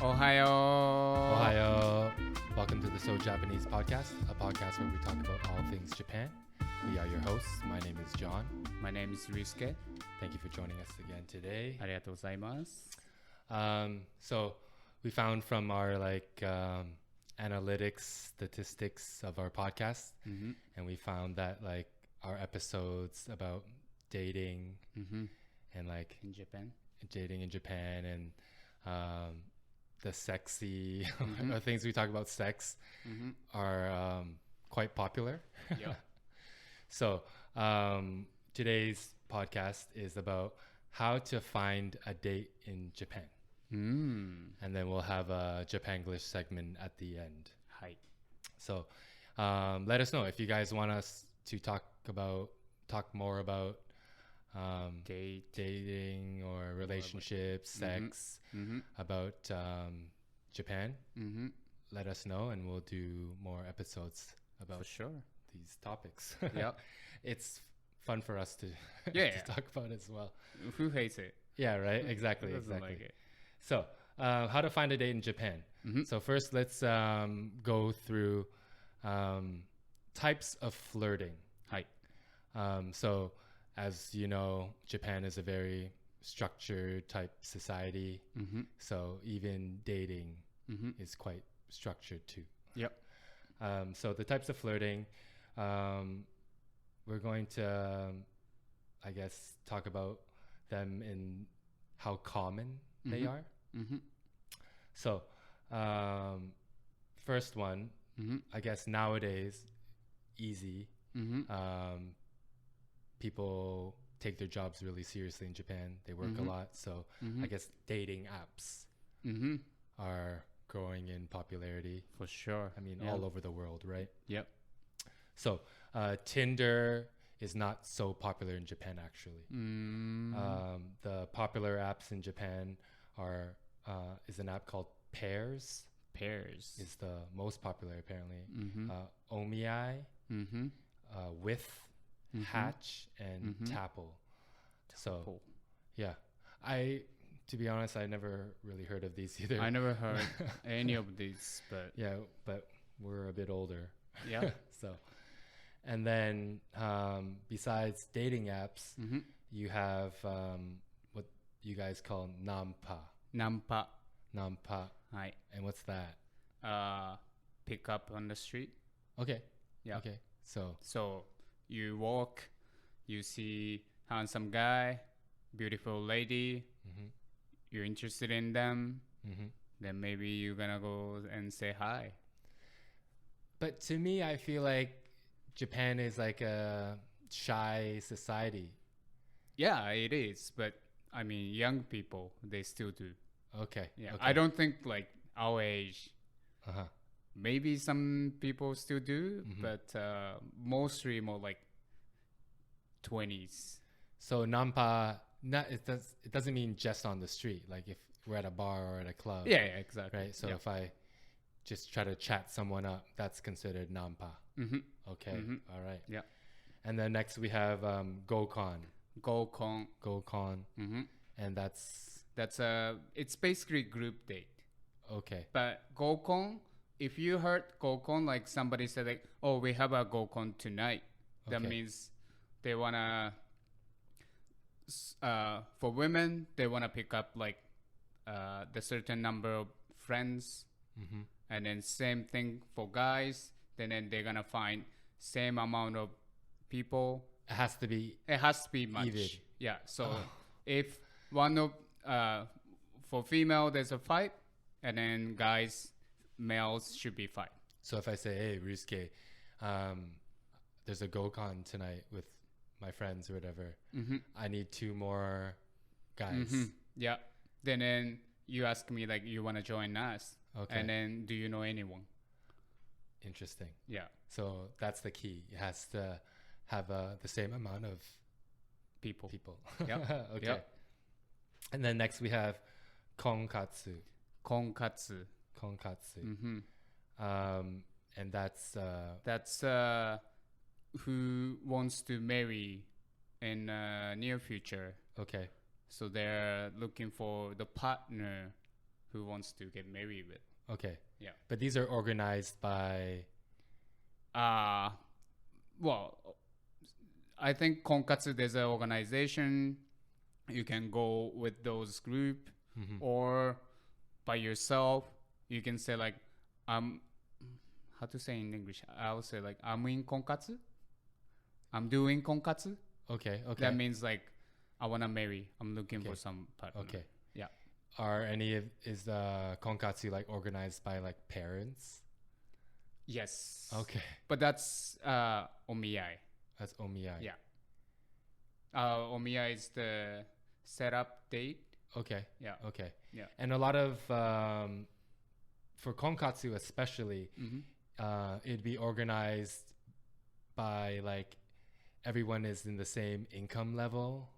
Ohayo. Ohio. Welcome to the So Japanese podcast, a podcast where we talk about all things Japan. We are your hosts. My name is John. My name is Ryusuke. Thank you for joining us again today. ありがとうございます。So we found from our analytics statistics of our podcast, and we found that our episodes about dating and In Japan. dating in Japan and the sexy or things we talk about sex are quite popular. Yeah. So today's podcast is about how to find a date in Japan. And then we'll have a Japanglish segment at the end. はい。 So let us know if you guys want us to talk more about dating or relationships, sex, about Japan. Let us know and we'll do more episodes about For sure. these topics. Yep. It's fun for us to, Yeah. to talk about as well. Who hates it? Yeah, right? Exactly, Who doesn't exactly. like it? So how to find a date in Japan. So first, let's go through types of flirting. はい。 So as you know, Japan is a very structured type society. So even dating is quite structured too. Yep. So the types of flirting, we're going to, I guess, talk about them in how common they are. So first one, I guess nowadays, easy. People take their jobs really seriously in Japan. They work a lot. So I guess dating apps are growing in popularity. For sure. I mean, Yeah. all over the world, right? Yep. So Tinder is not so popular in Japan, actually. The popular apps in Japan is an app called Pairs. Pairs. Is the most popular, apparently. Omiai, With, Hatch, and Tapple. Cool. Yeah. To be honest, I never really heard of these either. I never heard any of these, but Yeah, but we're a bit older. yeah. So, and then besides dating apps, you have what you guys call nampa. ナンパ。 Nampa. はい。 And what's that? Pick up on the street. Okay. Yeah. Okay. So, So you walk, you see handsome guy, beautiful lady, you're interested in them, then maybe you're gonna go and say hi. but to me, I feel like Japan is like a shy society. Yeah, it is, but I mean, young people, they still do. Okay. Yeah, Okay. I don't think like our age. Uh-huh. Maybe some people still do, but mostly more like 20s. So nampa, it doesn't mean just on the street. Like if we're at a bar or at a club. Yeah, exactly. Right. So yeah. if I just try to chat someone up, that's considered nampa. Okay. All right. Yeah. And then next we have Gokan. Gokan. Gokan. And that's It's basically group date. okay. But Gokan, if you heard Gokan, like somebody said like, oh, we have a Gokan tonight, that Okay. means they wanna, for women, they wanna pick up like the certain number of friends. And then same thing for guys. Then they're gonna find same amount of people. It has to be It has to be much. even. Yeah. So if one of for female there's a 5, and then males should be 5. So if I say, hey, Ryusuke, there's a Gokan tonight with my friends or whatever, I need 2 more guys. Yeah. Then you ask me like you want to join us. Okay. And then do you know anyone? Interesting. Yeah. So that's the key. It has to have the same amount of People. Yep. Okay. Yep. And then next we have Konkatsu. Konkatsu. Konkatsu. And that's That's who wants to marry in near future. okay. So they're looking for the partner who wants to get married with. Okay. Yeah. But these are organized by... Well, I think Konkatsu, there's an organization. You can go with those group or by yourself. You can say like, how to say in English? I would say like, I'm in Konkatsu. I'm doing Konkatsu. Okay. That means like, I want to marry. I'm looking for some partner. Okay. Yeah. Is the Konkatsu like organized by like parents? Yes. Okay. But that's omiyai. That's omiyai. Yeah. Omiyai is the setup date. Okay. Yeah. Okay. Yeah. And a lot of for Konkatsu especially, it'd be organized by like everyone is in the same income level.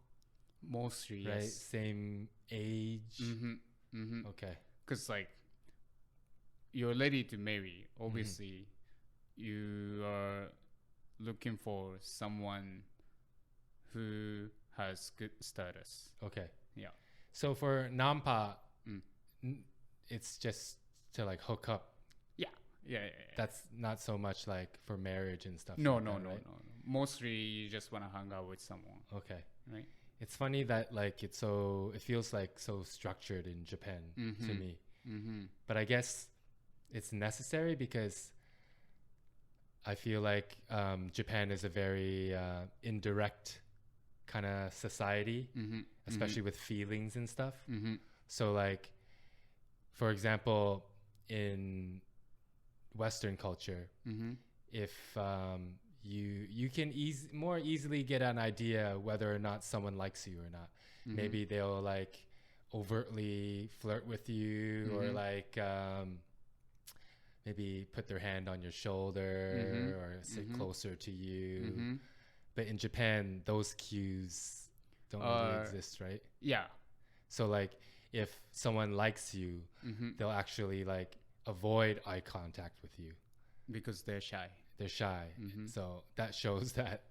Mostly, right? yes. Same age. Okay. Because like you're ready to marry. Obviously, you are looking for someone who has good status. Okay. Yeah. So for Nampa, it's just to like hook up. Yeah. That's not so much like for marriage and stuff. No. Right? Mostly, you just want to hang out with someone. Okay. Right. It's funny that like it feels like so structured in Japan to me. But I guess it's necessary because I feel like Japan is a very indirect kind of society, especially with feelings and stuff. So like, for example, in Western culture, if you can more easily get an idea whether or not someone likes you or not. Maybe they'll like overtly flirt with you or like maybe put their hand on your shoulder or sit closer to you. But in Japan, those cues don't really exist, right? Yeah. So like if someone likes you, they'll actually like avoid eye contact with you. Because they're shy. They're shy. So that shows that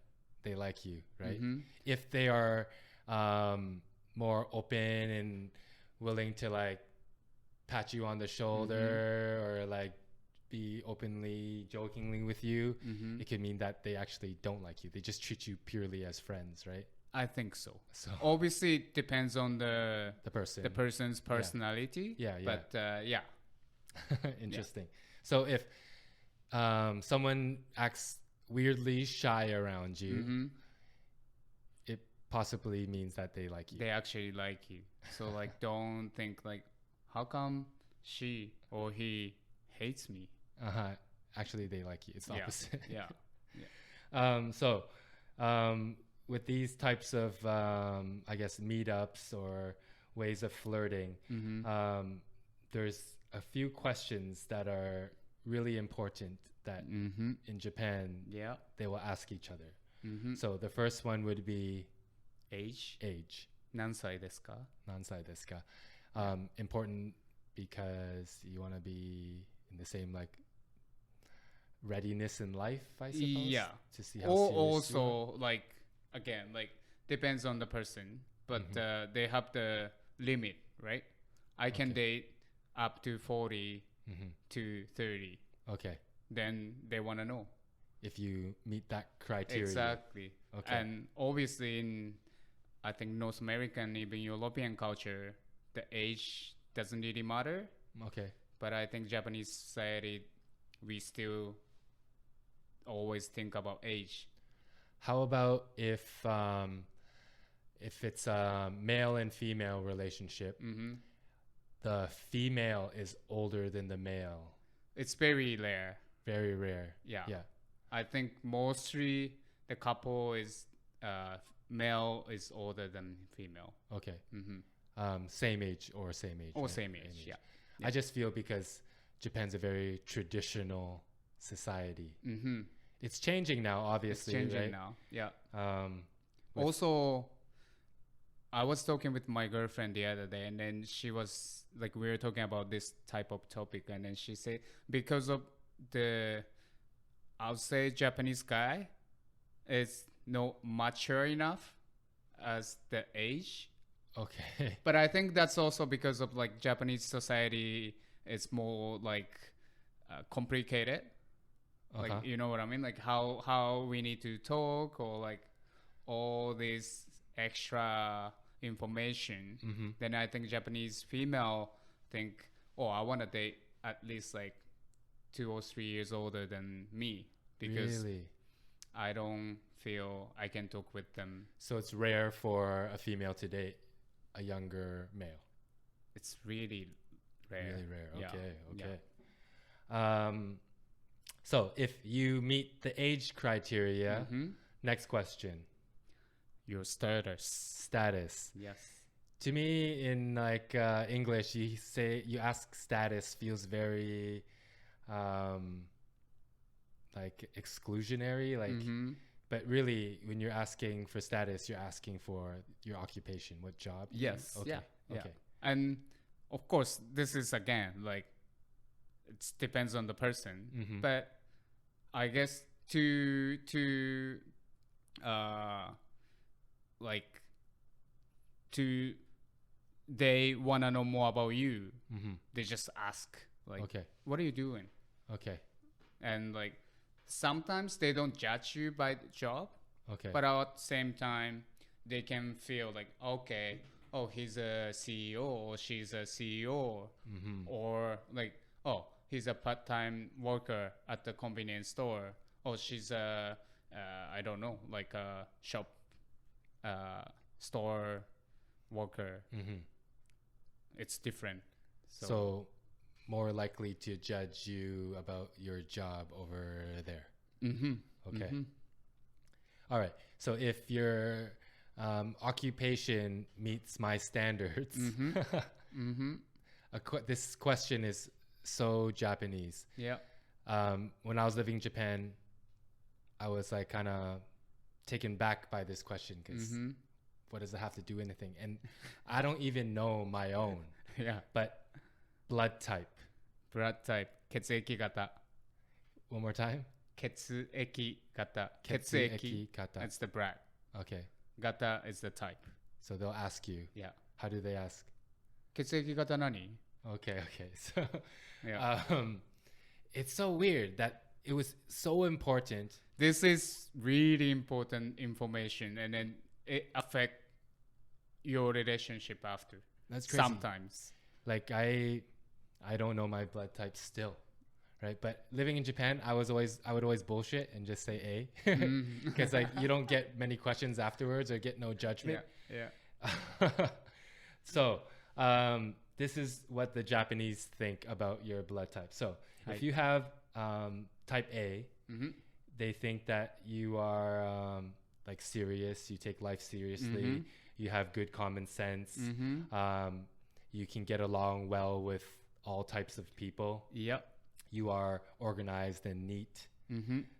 they like you, right? If they are more open and willing to like pat you on the shoulder or like be openly jokingly with you, it could mean that they actually don't like you. They just treat you purely as friends, right? I think so. Obviously it depends on the person's personality. Yeah. But yeah. Interesting. So if someone acts weirdly shy around you, it possibly means that they like you. They actually like you. So like don't think like, how come she or he hates me? Actually they like you. It's the opposite. Yeah. With these types of I guess meetups or ways of flirting, there's a few questions that are really important that in Japan they will ask each other. So the first one would be age. 何歳ですか? Important because you want to be in the same like readiness in life, I suppose. Yeah. To see how serious also like again like depends on the person, but they have the limit, right? I can date up to 40 to 30. Okay. Then they want to know if you meet that criteria. Exactly. Okay. And obviously in I think North American, even European culture, the age doesn't really matter. Okay. But I think Japanese society, we still always think about age. How about if it's a male and female relationship, the female is older than the male? It's very rare. Very rare. Yeah. I think mostly the couple is male is older than female. Okay. Same age. Or right? same age. Yeah. I just feel because Japan's a very traditional society. It's changing now, obviously. It's changing right? now. Yeah. Also, I was talking with my girlfriend the other day, and then she was like, we were talking about this type of topic, and then she said because of I'll say Japanese guy is not mature enough as the age. Okay. But I think that's also because of like Japanese society is more like complicated. Like you know what I mean? Like how we need to talk or like all this extra information. Then I think Japanese female think, oh, I want to date at least like 2 or 3 years older than me because Really? I don't feel I can talk with them. So it's rare for a female to date a younger male. It's really rare. Really rare. Okay. Yeah. Okay. Yeah. So if you meet the age criteria, next question. Your status. Status. Yes. To me, in like English, you ask status feels very like exclusionary, like. But really, when you're asking for status, you're asking for your occupation, what job. Yes. Okay. Yeah. Okay. And of course, this is again like it depends on the person. But I guess to they wanna know more about you. They just ask like, Okay. what are you doing? Okay. And like sometimes they don't judge you by the job, Okay. but at the same time they can feel like, okay, oh, he's a CEO or she's a CEO, or like, oh, he's a part-time worker at the convenience store, or she's a I don't know, like a shop store worker. It's different. So more likely to judge you about your job over there. Okay. All right. So if your occupation meets my standards, this question is so Japanese. Yeah. When I was living in Japan, I was like kind of taken back by this question because what does it have to do with anything? And I don't even know my own. Yeah. But blood type. Blood type. 血液型. One more time. 血液型. 血液型. That's the blood. Okay. Gata is the type. So they'll ask you. Yeah. How do they ask? 血液型何? Okay. So Yeah. it's so weird that it was so important. This is really important information, and then it affect your relationship after. That's crazy. Sometimes. Like I don't know my blood type still, right? But living in Japan, I would always bullshit and just say A, because like you don't get many questions afterwards or get no judgment. Yeah. So this is what the Japanese think about your blood type. So if you have type A, they think that you are like serious, you take life seriously, you have good common sense, you can get along well with all types of people. Yep. You are organized and neat.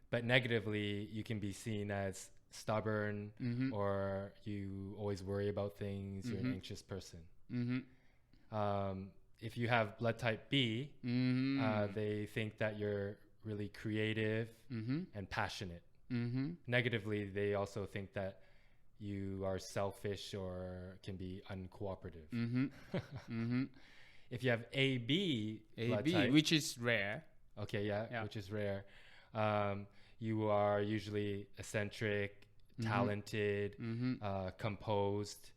But negatively, you can be seen as stubborn, or you always worry about things, you're an anxious person. If you have blood type B, they think that you're really creative and passionate. Negatively, they also think that you are selfish or can be uncooperative. If you have AB blood type, which is rare. Okay, yeah, which is rare. You are usually eccentric, talented, composed,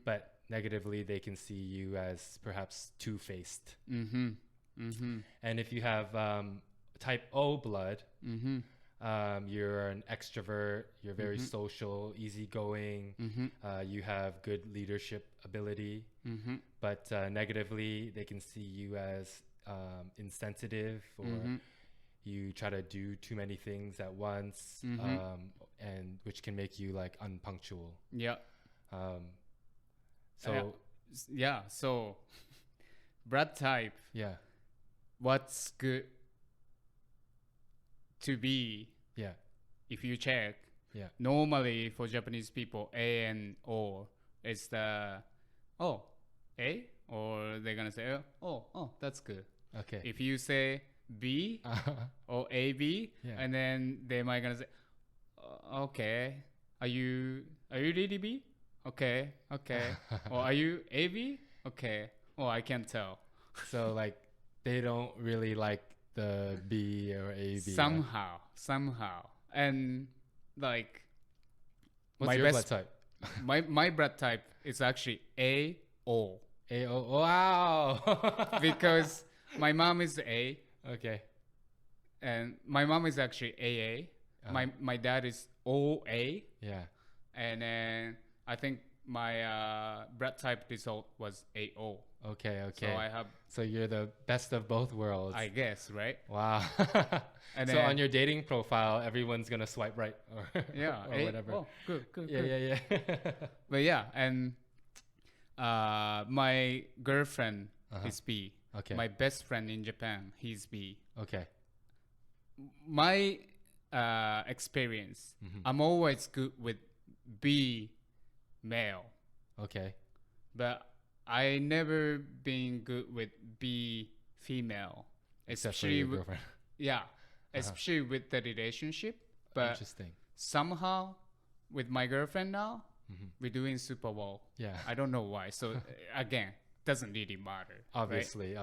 but negatively they can see you as perhaps two-faced. And if you have type O blood, you're an extrovert, you're very social, easygoing, you have good leadership ability, but negatively they can see you as insensitive, or you try to do too many things at once, and which can make you like unpunctual. So blood type, what's good to be, if you check, normally for Japanese people, A and O is the A, or they're gonna say that's good. Okay. If you say B or AB, and then they might gonna say, okay, are you really B? Okay. Oh, are you AV? Okay. Oh, I can't tell. So like they don't really like the B or AB. Somehow. And like what's your blood type? my blood type is actually AO. AO. Wow. Because my mom is A. Okay. And my mom is actually AA. My dad is OA. Yeah. And then I think my blood type result was AO. Okay. So you're the best of both worlds. I guess, right? Wow. And so then, on your dating profile, everyone's gonna swipe right or or whatever. Oh, good. Yeah. But yeah, and my girlfriend is B. Okay. My best friend in Japan, he's B. Okay. My experience, I'm always good with B male. Okay. But I never been good with B female. Except for your girlfriend. Yeah. Especially with the relationship. But interesting. Somehow with my girlfriend now, we're doing super well. Yeah. I don't know why. So again, doesn't really matter. Obviously.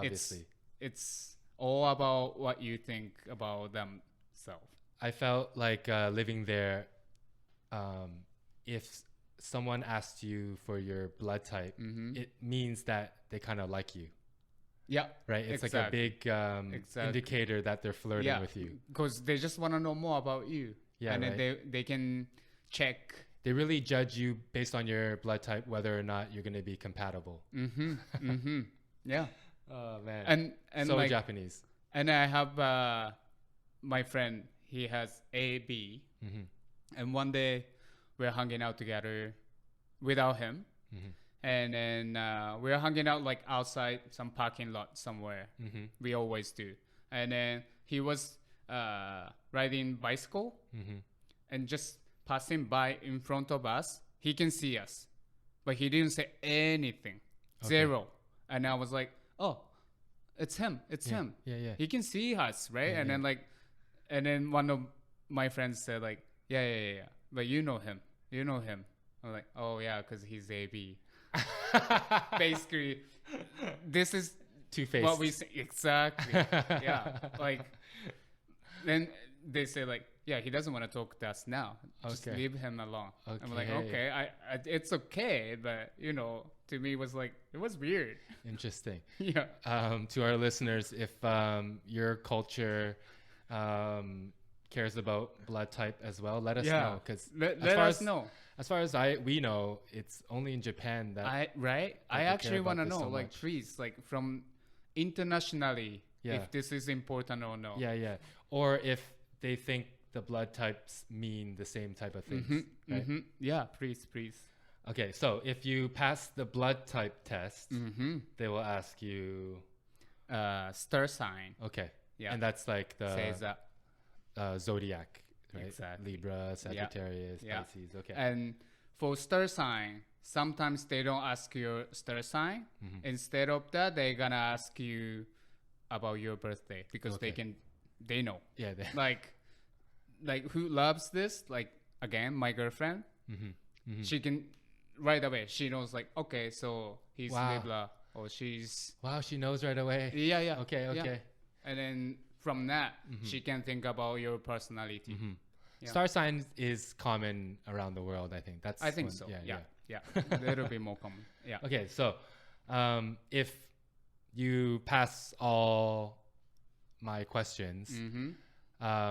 It's all about what you think about themselves. I felt like living there, if someone asked you for your blood type, it means that they kind of like you. Yeah. Right? It's like a big indicator that they're flirting with you. Because they just want to know more about you. Yeah. And then they can check. They really judge you based on your blood type, whether or not you're going to be compatible. Yeah. Oh, man. And so like, Japanese. And I have my friend, he has AB. And one day we're hanging out together without him. And then we're hanging out like outside some parking lot somewhere. We always do. And then he was riding bicycle and just passing by in front of us. He can see us, but he didn't say anything. Zero. And I was like, oh, it's him. Yeah. He can see us, right? And then like, and then one of my friends said like, yeah. But you know him. I'm like, oh yeah, because he's AB. Basically, this is two-faced. what we say. Exactly. Yeah. Like, then they say like, yeah, he doesn't want to talk to us now. Just leave him alone. I'm like, okay, I it's okay, but to me it was weird. Interesting. Yeah. To our listeners, if your culture cares about blood type as well, let us know. Because let us know. As far as we know, it's only in Japan that I actually want to know, so like, please, like from internationally, if this is important or no. Yeah. Or if they think the blood types mean the same type of things. Right? Yeah, please. Okay, so if you pass the blood type test, they will ask you star sign. Okay. Yeah. And that's like the says that zodiac. Right? Exactly. Libra, Sagittarius, Pisces. Okay. And for star sign, sometimes they don't ask your star sign. Instead of that, they're gonna ask you about your birthday because they know. Yeah. Like who loves this? Like again, my girlfriend. She can right away. She knows like, okay, so he's Libra or she's. Wow, she knows right away. Yeah. Okay. Yeah. And then from that, she can think about your personality. Yeah. Star sign is common around the world, I think. I think so. Yeah. A little bit more common. Yeah. Okay, so if you pass all my questions,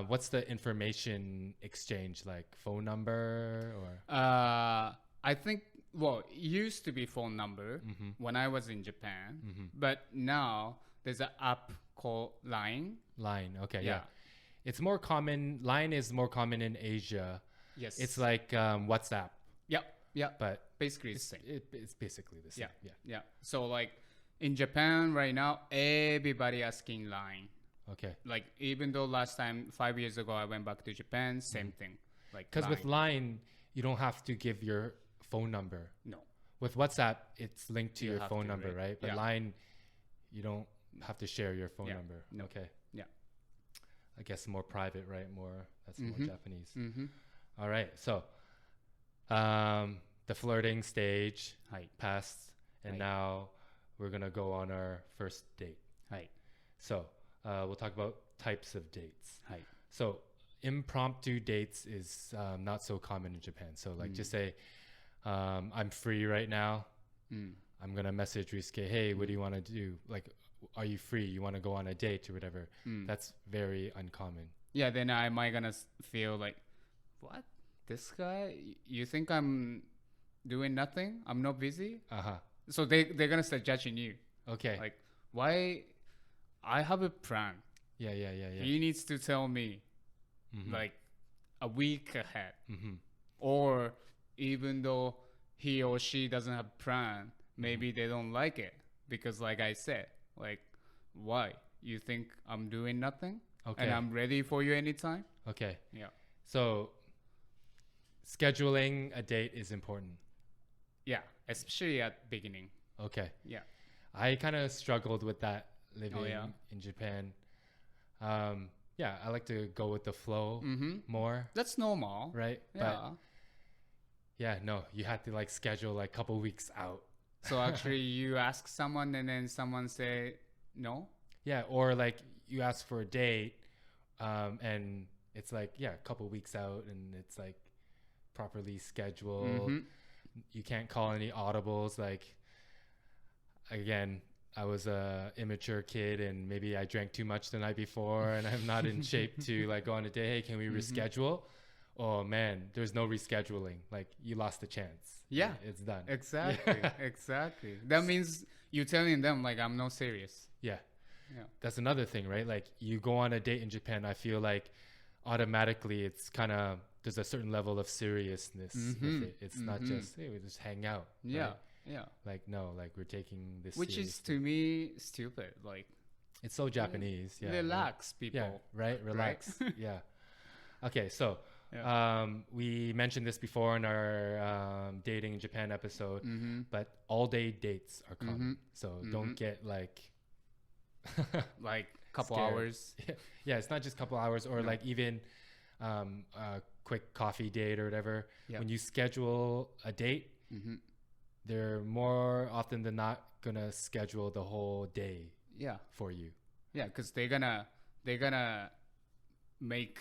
what's the information exchange like? Phone number or? I think, it used to be phone number when I was in Japan, but now there's an app called Line. Line, okay, yeah. It's more common. Line is more common in Asia. Yes. It's like WhatsApp. Yeah. But basically it's the same. It's basically the same. Yeah. So like in Japan right now, everybody asking Line. Okay. Like even though last time 5 years ago I went back to Japan, same thing. Like because with Line, you don't have to give your phone number. No. With WhatsApp, it's linked to your phone number, right? But Yeah. Line, you don't have to share your phone number. No. Okay. Yeah. I guess more private, right? That's more Japanese. All right. So, the the flirting stage はい passed, and は now い we're gonna go on our first date. はい So we'll talk about types of dates. はい So impromptu dates is not so common in Japan. So like just say, I'm free right now. うん I'm gonna message Risuke, hey, what do you want to do? Like, are you free? You want to go on a date or whatever? うん That's very uncommon. Yeah, then I might gonna feel like, what? This guy? You think I'm doing nothing? I'm not busy? Uh-huh. So they're gonna start judging you. Okay. Like, why? I have a plan. Yeah. He needs to tell me Mhm. like a week ahead. Mhm. Or even though he or she doesn't have plan, maybe they don't like it. Because like I said, like, why? You think I'm doing nothing? Okay. And I'm ready for you anytime? Okay. Yeah. So scheduling a date is important. Yeah, especially at beginning. Okay. Yeah. I kind of struggled with that living yeah? in Japan. Yeah, I like to go with the flow Mm-hmm. more, That's normal. right? Yeah. But yeah, no, you have to like schedule like a couple weeks out. So actually you ask someone and then someone say no? Yeah, or like you ask for a date, and it's like, yeah, a couple weeks out, and it's like properly scheduled. Mhm. You can't call any audibles. Like, again, I was a immature kid, and maybe I drank too much the night before, and I'm not in shape to like go on a date. Hey, can we reschedule? Oh man, there's no rescheduling. Like, you lost the chance. Yeah. It's done. Exactly. Exactly. That means you telling them like I'm not serious. Yeah. Yeah. That's another thing, right? Like, you go on a date in Japan, I feel like automatically it's kind of, there's a certain level of seriousness with it. It's not just, hey, we just hang out. Yeah. right? Yeah. Like, no, like we're taking this Which is seriously. to me stupid. Like It's so Japanese. Yeah. relax, people. Yeah. Right. Relax. Yeah. Okay. So, Yeah. we mentioned this before in our dating in Japan episode, but all day dates are common. So don't get like, Like couple scared. hours. Yeah, it's not just a couple hours, or like even a quick coffee date or whatever. Yeah. When you schedule a date, they're more often than not gonna schedule the whole day Yeah. for you. Yeah, because they're gonna make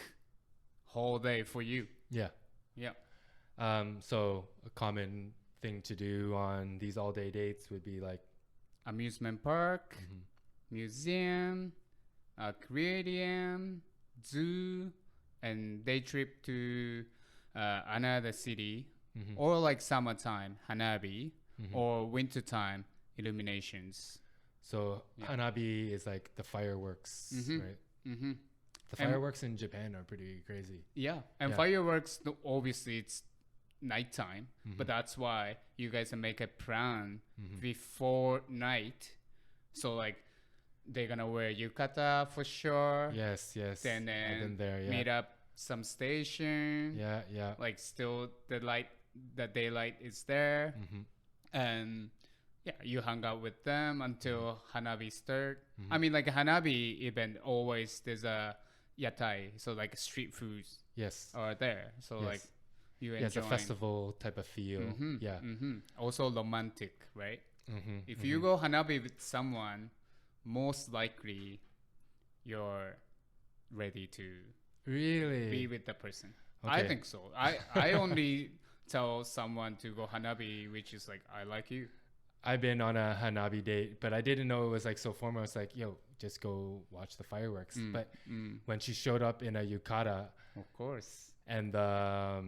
whole day for you. Yeah. Yeah. So a common thing to do on these all day dates would be like, Amusement park, museum, aquarium, zoo, and day trip to another city, or like summertime, Hanabi, or wintertime, illuminations. so Hanabi is like the fireworks, right? Mm-hmm. The fireworks in Japan are pretty crazy. Yeah, and Yeah. fireworks, obviously it's nighttime, but that's why you guys make a plan before night. So like they're gonna wear yukata for sure. Yes. Then I've been there. Yeah. meet up some station. Yeah. Like still the daylight is there, and yeah, you hung out with them until Hanabi start. I mean, like a Hanabi event, always there's a yatai, so like street foods Yes. are there. So Yes. like you Yeah, it's enjoy. a festival type of feel. Yeah. Also romantic, right? Mm-hmm. If you go Hanabi with someone, most likely you're ready to Really? be with the person. I Okay. think so. I only tell someone to go Hanabi, which is like, I like you. I've been on a Hanabi date, but I didn't know it was like so formal. It's like, yo, just go watch the fireworks. But when she showed up in a yukata Of course. and the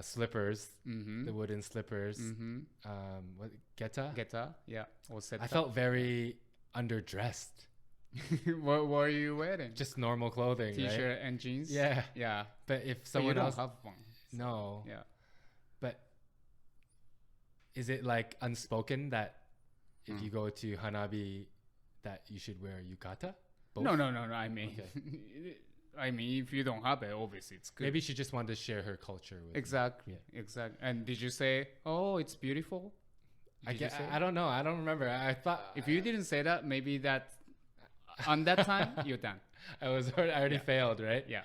slippers, Mm-hmm. the wooden slippers, what, geta? Geta, yeah. Or seta. I felt very underdressed. what were you wearing? Just normal clothing, T-shirt right? and jeans? Yeah. Yeah. But if But you someone don't else, have one. no. Yeah. But is it like unspoken that if you go to Hanabi that you should wear yukata? Both? No. I mean, I mean, if you don't have it, obviously it's good. Maybe she just wanted to share her culture with Exactly. Yeah. Exactly. And did you say, "Oh, it's beautiful"? Did you say I don't know. I don't remember. I thought if you didn't say that, maybe that on that time you're done. I already failed, right? Yeah.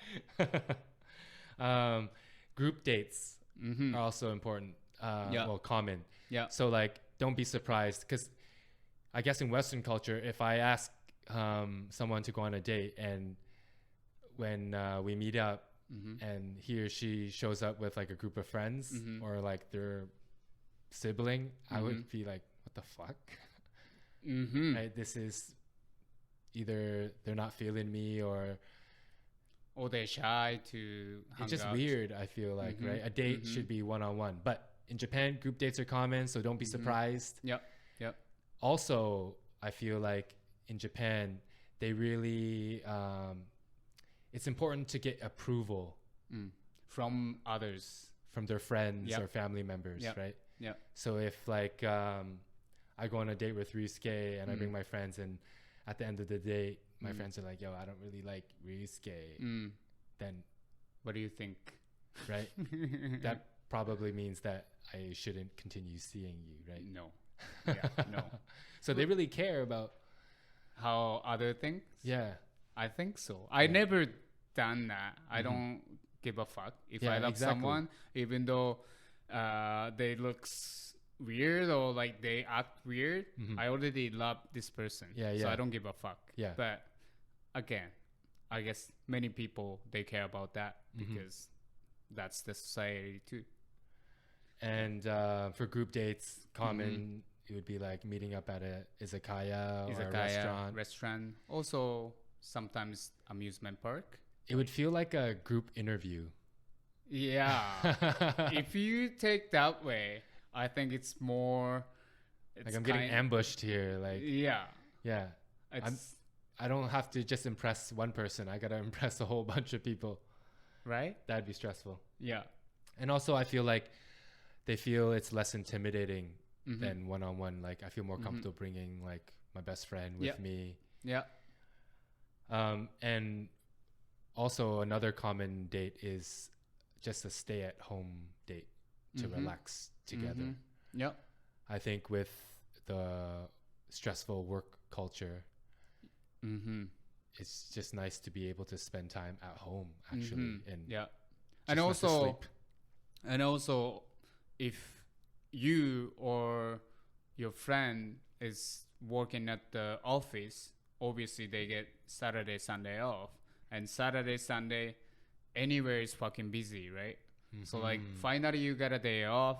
Group dates are also important. common. Yeah. So like, don't be surprised, because I guess in Western culture, if I ask someone to go on a date, and when we meet up and he or she shows up with like a group of friends or like their sibling, I would be like, what the fuck? Right? This is either they're not feeling me, or they're shy to hang it's just out. weird, I feel like, right? A date should be one-on-one. But in Japan, group dates are common, so don't be surprised. Yep. Also, I feel like in Japan, they really, it's important to get approval from others. from their friends or family members, right? Yeah. So if like I go on a date with Ryusuke and I bring my friends, and at the end of the date, my friends are like, yo, I don't really like Ryusuke, then What do you think? right? That probably means that I shouldn't continue seeing you, right? No. Yeah, no. So they really care about How other things? yeah. I think so. I never done that. I don't give a fuck if Yeah, I love exactly. someone, even though they looks weird or like they act weird. I already love this person. Yeah, So yeah. I don't give a fuck. Yeah. But again, I guess many people, they care about that because that's the society too. And for group dates, common, it would be like meeting up at a izakaya or a restaurant. Also, sometimes amusement park. It would feel like a group interview. Yeah. If you take that way, I think it's more. Like I'm getting ambushed here. Like Yeah. yeah, It's I don't have to just impress one person. I gotta impress a whole bunch of people. right. That'd be stressful. Yeah. And also, I feel like they feel it's less intimidating than one-on-one. Like I feel more comfortable bringing like my best friend with me. Yeah. And also another common date is just a stay-at-home date to relax together. Yeah. I think with the stressful work culture, it's just nice to be able to spend time at home actually, and Yeah. just And not to also, sleep. if you or your friend is working at the office, obviously they get Saturday, Sunday off. And Saturday, Sunday, anywhere is fucking busy, right? So like finally you got a day off.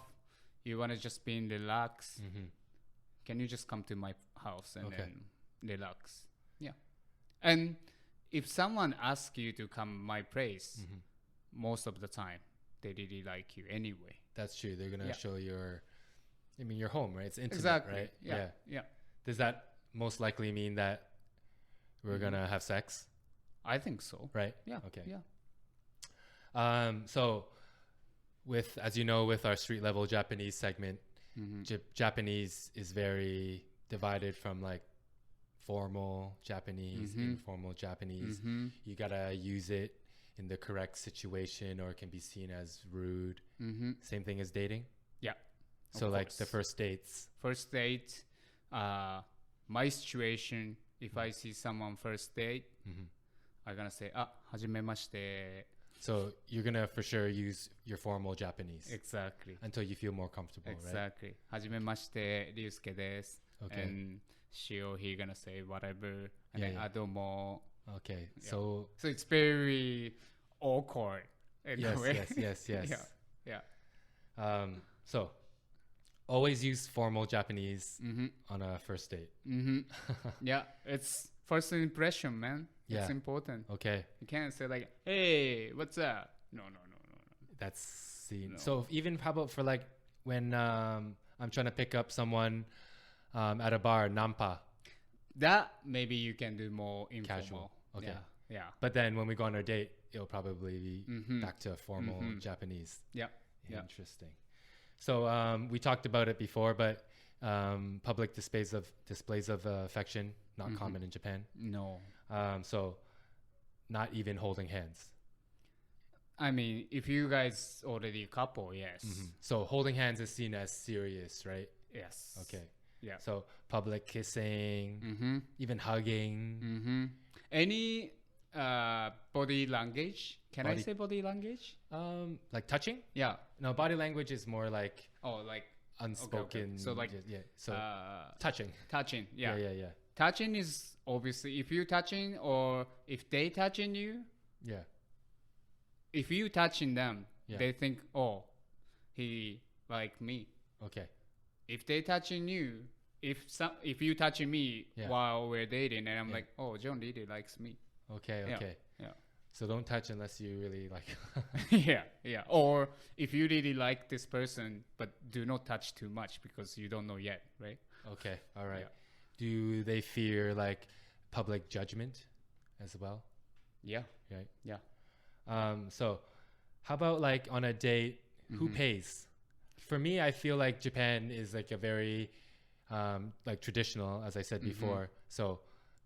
You want to just be in relax. Can you just come to my house and then relax? Yeah. And if someone asks you to come my place, most of the time, they really like you anyway. That's true. They're gonna show your home, right? It's intimate, Exactly. right? Yeah. Does that most likely mean that we're gonna have sex, I think so. right? Yeah. Okay. Yeah. So with, as you know, with our street level Japanese segment, Japanese is very divided from like formal Japanese, informal Japanese. You gotta use it in the correct situation, or it can be seen as rude. Same thing as dating. Yeah. So Of like course. the first dates. First date, my situation, if I see someone first date, I'm gonna say, はじめまして. So you're gonna for sure use your formal Japanese Exactly. until you feel more comfortable, right? Exactly. はじめまして, Ryusuke desu. Okay. And she or he gonna say whatever. And Yeah, then, yeah. domo. Okay. Yeah. So So it's very awkward in a way. yes. Yeah. So always use formal Japanese on a first date. Yeah. It's first impression, man. Yeah. It's important. Okay. You can't say like, hey, what's up? No. That's seen. No. So even how about for like when I'm trying to pick up someone at a bar, nampa. That maybe you can do more informal. Casual. Okay. Yeah. But then when we go on our date, it'll probably be back to formal Japanese. Yeah. Interesting. So we talked about it before, but public displays of affection, not common in Japan. No. So not even holding hands. I mean, if you guys already couple, yes. So holding hands is seen as serious, right? Yes. Okay. Yeah. So public kissing, even hugging. Any body language. Can I Body- say body language? Like touching? Yeah. No, body language is more like Oh, like unspoken. So like yeah. So touching. touching. Yeah. Yeah. Touching is obviously if you touching or if they touching you. Yeah. If you touching them, Yeah. they think, oh, he like me. Okay. If they touching you, if you touching me Yeah. while we're dating, and I'm Yeah. like, oh, John really likes me. Okay. Yeah. Okay. Yeah. So don't touch unless you really like. Yeah. Or if you really like this person, but do not touch too much because you don't know yet, right? Okay. All right. Yeah. Do they fear like public judgment as well? Yeah. Right. Yeah. So how about like on a date, who pays? For me, I feel like Japan is like a very like traditional, as I said before. So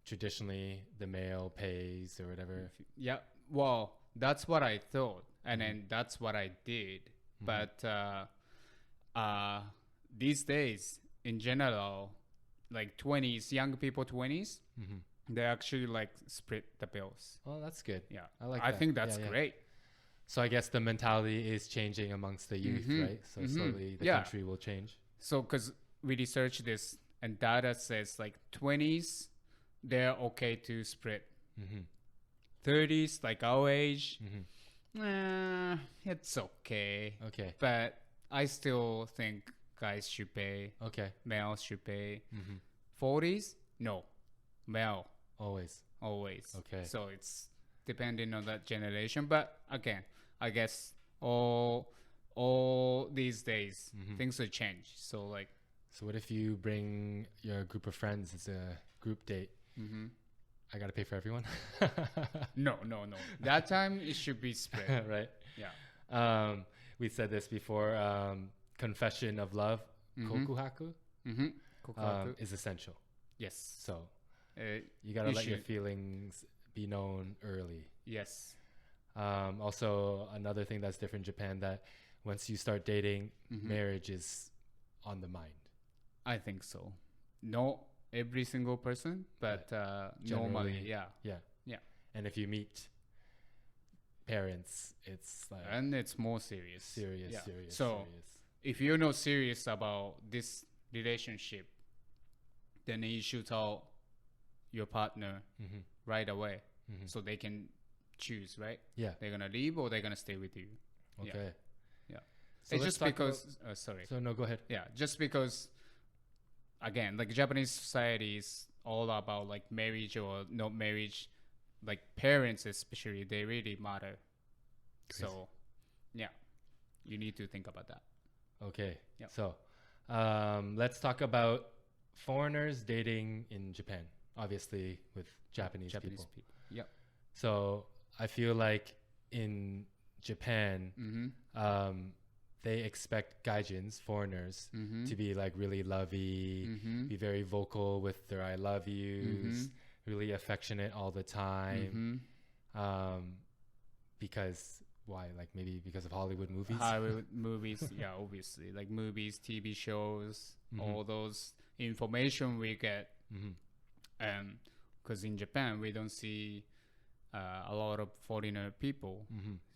traditionally the male pays or whatever. Yeah. Well, that's what I thought, and then that's what I did. But these days, in general, like 20s, young people 20s, they actually like split the bills. Oh, that's good. Yeah. I like I that. think that's Yeah, yeah. great. So I guess the mentality is changing amongst the youth, right? So slowly the Yeah. country will change. So, because we researched this, and data says like 20s, they're okay to split. 30s, like our age, it's okay. Okay. But I still think guys should pay, Okay. males should pay. 40s, no, male Always. always. Okay. So it's depending on that generation. But again, I guess all these days things will change. So like, So what if you bring your group of friends? It's a group date. I gotta pay for everyone, no. That time it should be split. right? Yeah. We said this before. Confession of love, kokuhaku, Konkatsu. is essential. Yes. So Uh, you gotta let your should. feelings be known early. Yes. Also, another thing that's different in Japan, that once you start dating, marriage is on the mind. I think so. Not every single person, but normally, Generally. yeah. Yeah. And if you meet parents, it's like And it's more serious. serious, Yeah. serious, So serious. if you're not serious about this relationship, then you should tell your partner right away so they can choose, right? Yeah. They're gonna leave or they're gonna stay with you. Okay. Yeah. So It's let's just talk because sorry. So no, go ahead. Yeah, just because again, like Japanese society is all about like marriage or not marriage. Like parents especially, they really matter. Crazy. So yeah, you need to think about that. Okay. Yep. So let's talk about foreigners dating in Japan, obviously with Japanese people. Yep. So I feel like in Japan, they expect gaijins, foreigners, to be like really lovey, be very vocal with their I love yous, really affectionate all the time. Because why? Like maybe because of Hollywood movies? Hollywood movies, yeah, obviously. Like movies, TV shows, all those information we get. Because in Japan, we don't see a lot of foreigner people.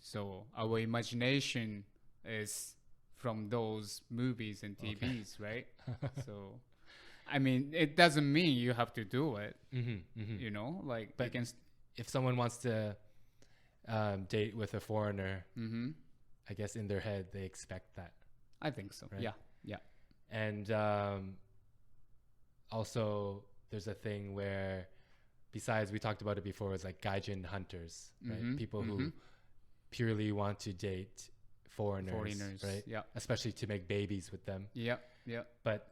So our imagination is from those movies and TVs, right? So, I mean, it doesn't mean you have to do it, you know? Like, But you can... if someone wants to date with a foreigner, I guess in their head, they expect that. I think so. Right? Yeah, yeah. And also, there's a thing where, besides, we talked about it before, it's like gaijin hunters, right? People who purely want to date foreigners, right? Yeah. Especially to make babies with them. Yeah, yeah. But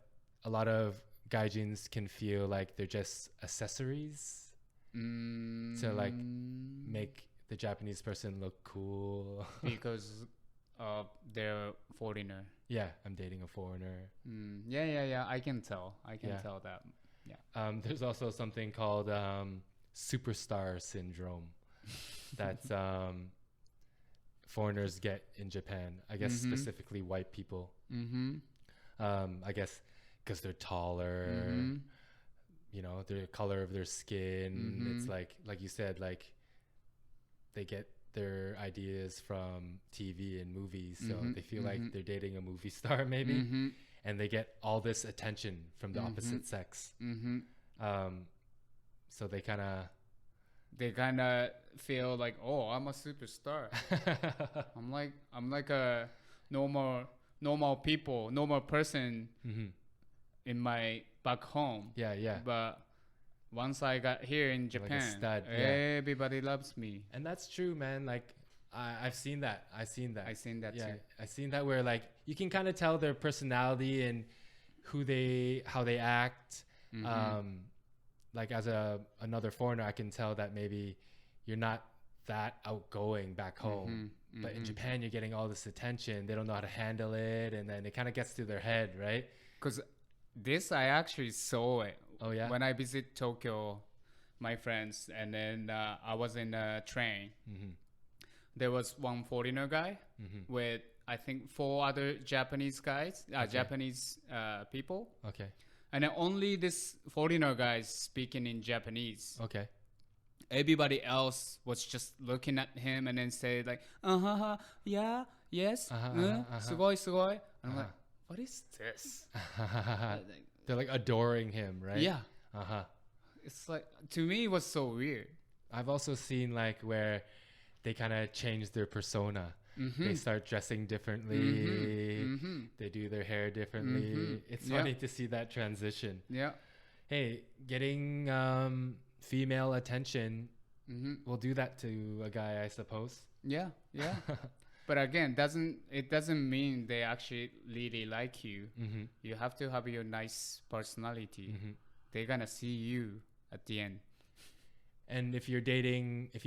a lot of gaijins can feel like they're just accessories to like make the Japanese person look cool. Because they're foreigner. Yeah, I'm dating a foreigner. Yeah. I can tell. I can Yeah. tell that. Yeah. There's also something called superstar syndrome that foreigners get in Japan. I guess specifically white people. I guess because they're taller, you know, the color of their skin. It's like you said, like they get their ideas from TV and movies, so they feel like they're dating a movie star maybe, and they get all this attention from the opposite sex. So they kind of feel like, oh, I'm a superstar. I'm like a normal person in my back home. Yeah. But once I got here in Japan, like a stud, everybody loves me. And that's true, man. Like I've seen that. I've seen that too. I've seen that where like you can kind of tell their personality and how they act. Like as another foreigner, I can tell that maybe you're not that outgoing back home, but in Japan you're getting all this attention. They don't know how to handle it, and then it kind of gets to their head, right? Because this I actually saw it. Oh yeah. When I visit Tokyo, my friends, and then I was in a train. There was one foreigner guy with I think 4 other Japanese guys, Japanese people. Okay. And then only this foreigner guy is speaking in Japanese. Okay. Everybody else was just looking at him and then say like, yeah, yes, sugoi, sugoi. And I'm like, what is this? They're like adoring him, right? Yeah. It's like, to me, it was so weird. I've also seen like where they kind of change their persona. They start dressing differently. They do their hair differently. It's funny to see that transition. Yeah. Hey, getting female attention will do that to a guy, I suppose. Yeah. But again, it doesn't mean they actually really like you. You have to have your nice personality. They're gonna see you at the end. And if you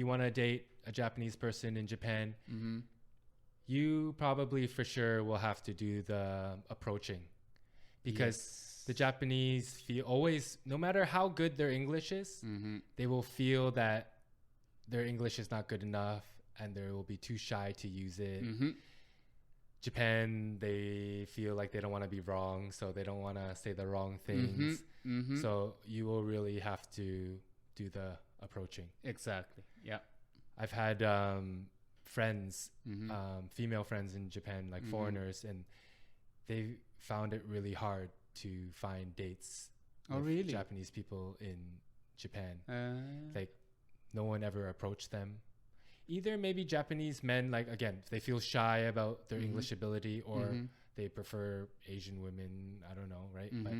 want to date a Japanese person in Japan, you probably for sure will have to do the approaching, because the Japanese feel always, no matter how good their English is, they will feel that their English is not good enough and they will be too shy to use it. Japan, they feel like they don't want to be wrong, so they don't want to say the wrong things. So you will really have to do the approaching. Exactly. Yeah. I've had friends, female friends in Japan, like foreigners, and they found it really hard to find dates with Japanese people in Japan. Like no one ever approached them. Either maybe Japanese men, like again, they feel shy about their English ability, or they prefer Asian women. I don't know, right? But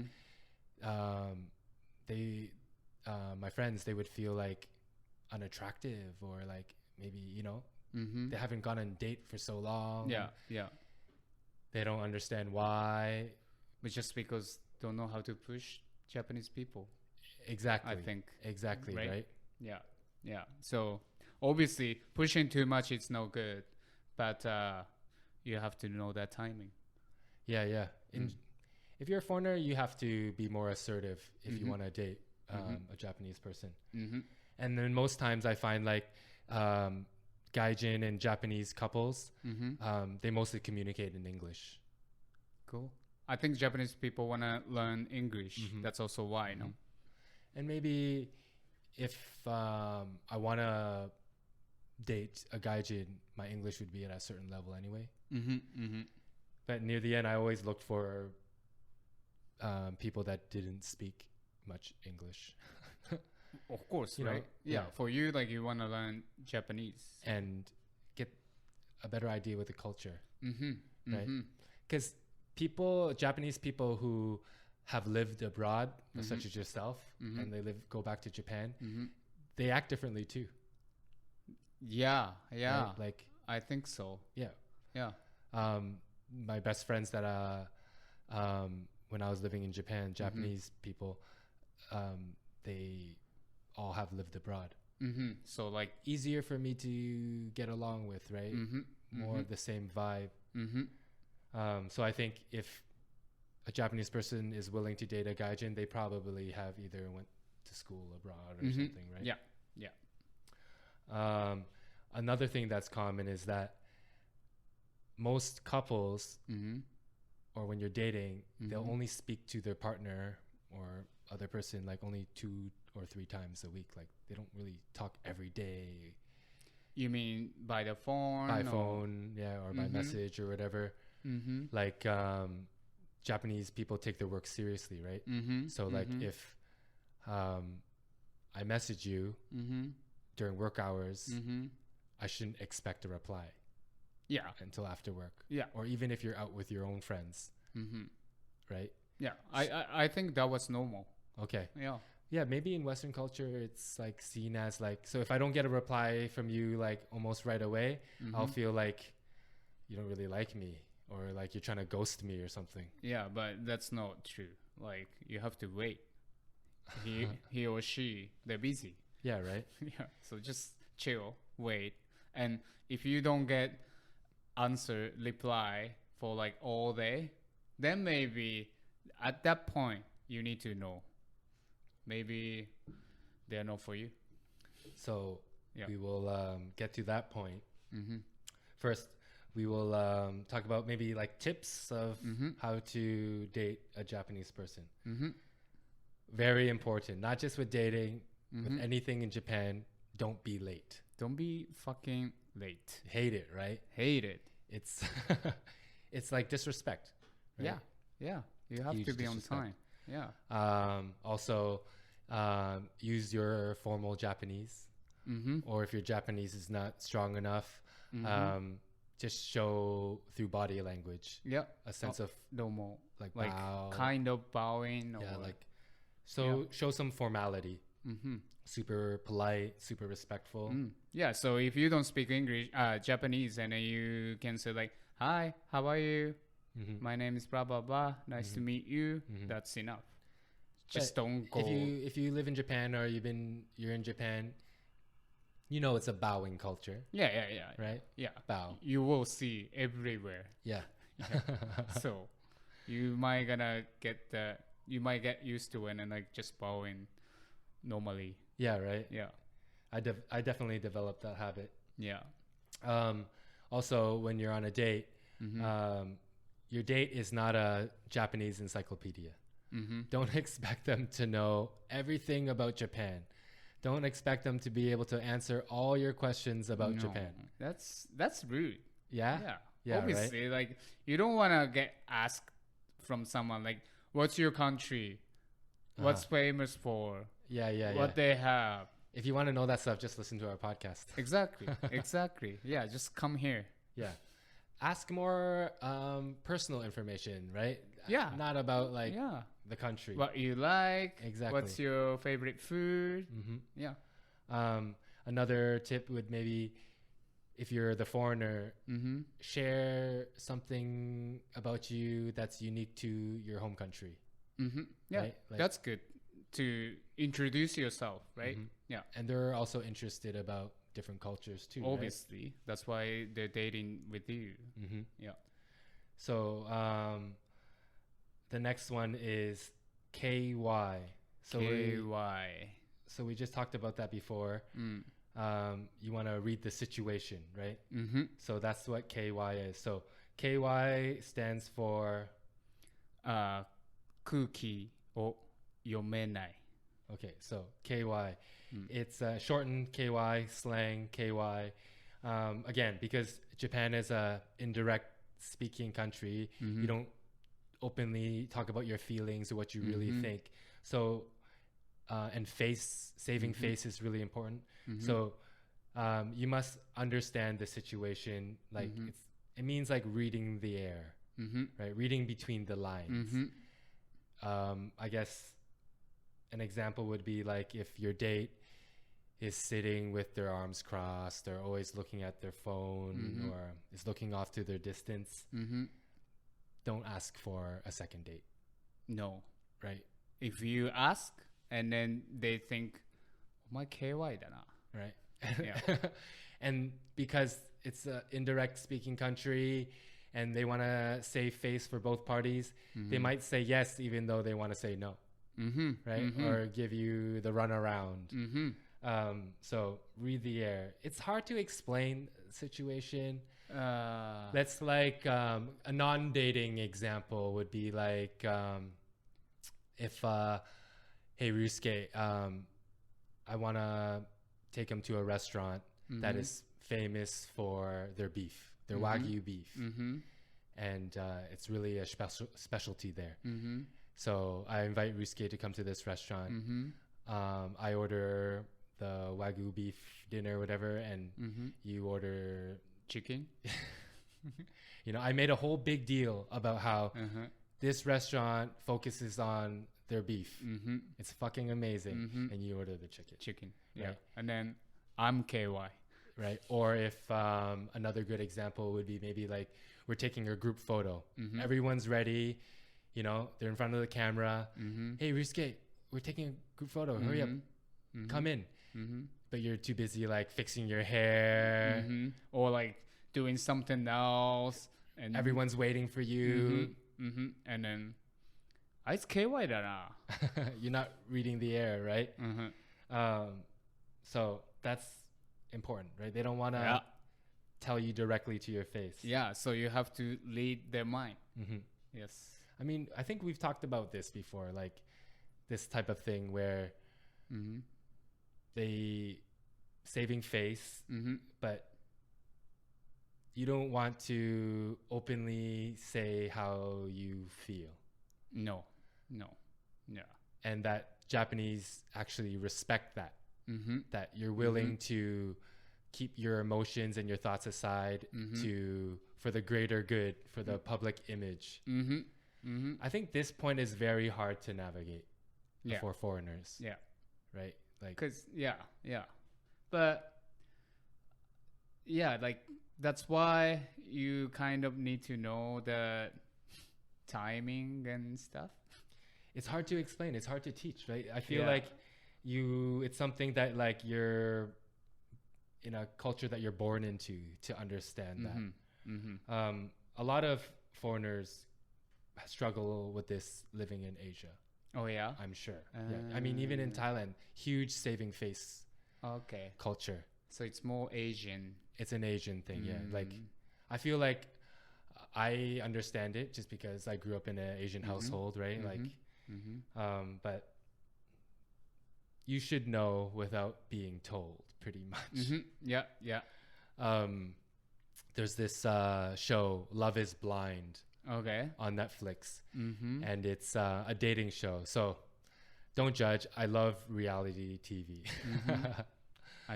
my friends, they would feel like unattractive, or like maybe, they haven't gone on a date for so long. Yeah. They don't understand why. But just because don't know how to push Japanese people. Exactly. I think. Exactly, right? Yeah. So obviously pushing too much is no good, but you have to know that timing. Yeah. If you're a foreigner, you have to be more assertive if you want to date a Japanese person. And then most times I find like gaijin and Japanese couples, they mostly communicate in English. Cool. I think Japanese people want to learn English. That's also why, no? And maybe if I want to date a gaijin, my English would be at a certain level anyway. But near the end, I always looked for people that didn't speak much English. Of course, right? Yeah. For you, like you want to learn Japanese and get a better idea with the culture, right? Because Japanese people who have lived abroad, such as yourself, and they go back to Japan, they act differently too. Yeah. Right? Like I think so. Yeah. My best friends that when I was living in Japan, Japanese people, they all have lived abroad. So like easier for me to get along with, right? More of the same vibe. So I think if a Japanese person is willing to date a gaijin, they probably have either went to school abroad or something, right? Yeah. Another thing that's common is that most couples, or when you're dating, they'll only speak to their partner or other person like only 2 or 3 times a week. Like they don't really talk every day. You mean by the phone? By or? phone, yeah, or by message or whatever. Like Japanese people take their work seriously, right? So like if I message you during work hours, I shouldn't expect a reply. Yeah. Until after work. Yeah. Or even if you're out with your own friends. Right? Yeah. I think that was normal. Okay. Yeah. Yeah, maybe in Western culture it's like seen as like, so if I don't get a reply from you like almost right away, I'll feel like you don't really like me or like you're trying to ghost me or something. Yeah, but that's not true. Like you have to wait. He or she, they're busy. Yeah, right? Yeah. So just chill, wait. And if you don't get reply for like all day, then maybe at that point you need to know. Maybe they're not for you. So we will get to that point. First, we will talk about maybe like tips of how to date a Japanese person. Very important, not just with dating, with anything in Japan. Don't be late. Don't be fucking late. Hate it, right? Hate it. It's it's like disrespect. Right? Yeah. You have to be on time. Yeah. Also, use your formal Japanese, or if your Japanese is not strong enough, just show through body language. Yeah. A sense of normal, like bow. Kind of bowing. Yeah, like show some formality. Super polite, super respectful. Yeah. So if you don't speak English, Japanese, and then you can say like, "Hi, how are you? My name is blah blah blah. Nice to meet you." That's enough. Just don't go. If you live in Japan or you're in Japan, you know it's a bowing culture. Yeah. Right? Yeah. Bow. You will see everywhere. Yeah. So you might get used to it and like just bowing normally. Yeah, right? Yeah. I definitely developed that habit. Yeah. Also, when you're on a date, your date is not a Japanese encyclopedia. Don't expect them to know everything about Japan. Don't expect them to be able to answer all your questions about Japan. That's rude. Yeah? Yeah. Obviously, right? Like you don't want to get asked from someone like, "What's your country? What's famous for?" Yeah. What they have. If you want to know that stuff, just listen to our podcast. Exactly. Yeah, just come here. Yeah. Ask more personal information, right? Yeah. Not about like the country. What you like. Exactly. What's your favorite food? Yeah. Another tip would maybe, if you're the foreigner, share something about you that's unique to your home country. Yeah, right? Like, that's good to introduce yourself, right? Yeah. And they're also interested about different cultures too. Obviously, right? That's why they're dating with you. Yeah. So the next one is KY. So KY. So we just talked about that before. You want to read the situation, right? So that's what KY is. So KY stands for 空気を読めない Okay, so KY. It's shortened KY, slang KY. Again, because Japan is a indirect speaking country, you don't openly talk about your feelings or what you really think. So, and saving face is really important. So, you must understand the situation. Like it means like reading the air, right? Reading between the lines. I guess an example would be like if your date is sitting with their arms crossed, they're always looking at their phone or is looking off to their distance. Don't ask for a second date. No. Right? If you ask and then they think, "お前 KY だな." Right? Yeah. And because it's an indirect speaking country and they want to save face for both parties, they might say yes even though they want to say no. Right? Or give you the runaround. So read the air. It's hard to explain the situation. That's like a non-dating example would be like if hey Ryusuke, I want to take him to a restaurant that is famous for their beef, their Wagyu beef. And it's really a specialty there. So I invite Rusuke to come to this restaurant. I order the Wagyu beef dinner, whatever, and you order chicken. You know, I made a whole big deal about how this restaurant focuses on their beef. It's fucking amazing. And you order the chicken. Yeah. Right? And then I'm KY. Right. Or if another good example would be maybe like we're taking a group photo. Everyone's ready. You know, they're in front of the camera. Hey, Rusuke, we're taking a group photo. Hurry up. Come in. But you're too busy like fixing your hair. Or like doing something else. And everyone's waiting for you. And then, it's KY だな. You're not reading the air, right? So that's important, right? They don't want to tell you directly to your face. Yeah, so you have to lead their mind. Yes. I mean, I think we've talked about this before, like this type of thing where they saving face, but you don't want to openly say how you feel. No. Yeah. And that Japanese actually respect that. That you're willing to keep your emotions and your thoughts aside for the greater good, for the public image. I think this point is very hard to navigate for foreigners. Yeah. Right? Like, 'cause but like that's why you kind of need to know the timing and stuff. It's hard to explain. It's hard to teach, right? I feel like it's something that like you're in a culture that you're born into to understand that. A lot of foreigners struggle with this living in Asia. Oh yeah? I'm sure. I mean, even in Thailand, huge saving face culture. So it's more Asian. It's an Asian thing, Like, I feel like I understand it just because I grew up in an Asian household, right? Like, but you should know without being told, pretty much. Yeah. There's this show, Love is Blind, on Netflix, and it's a dating show. So don't judge. I love reality TV.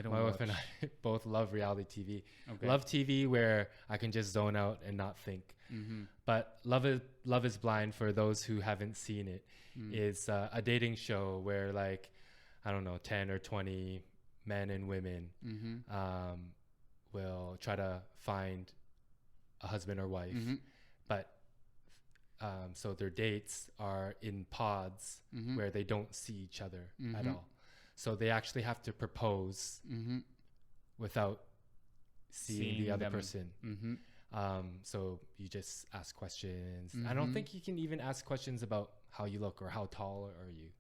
My wife and I both love reality TV. Love TV where I can just zone out and not think. But Love is Blind, for those who haven't seen it, is a dating show where like, I don't know, 10 or 20 men and women will try to find a husband or wife. But so their dates are in pods where they don't see each other at all. So they actually have to propose without seeing the other person. So you just ask questions. I don't think you can even ask questions about how you look or how tall are you.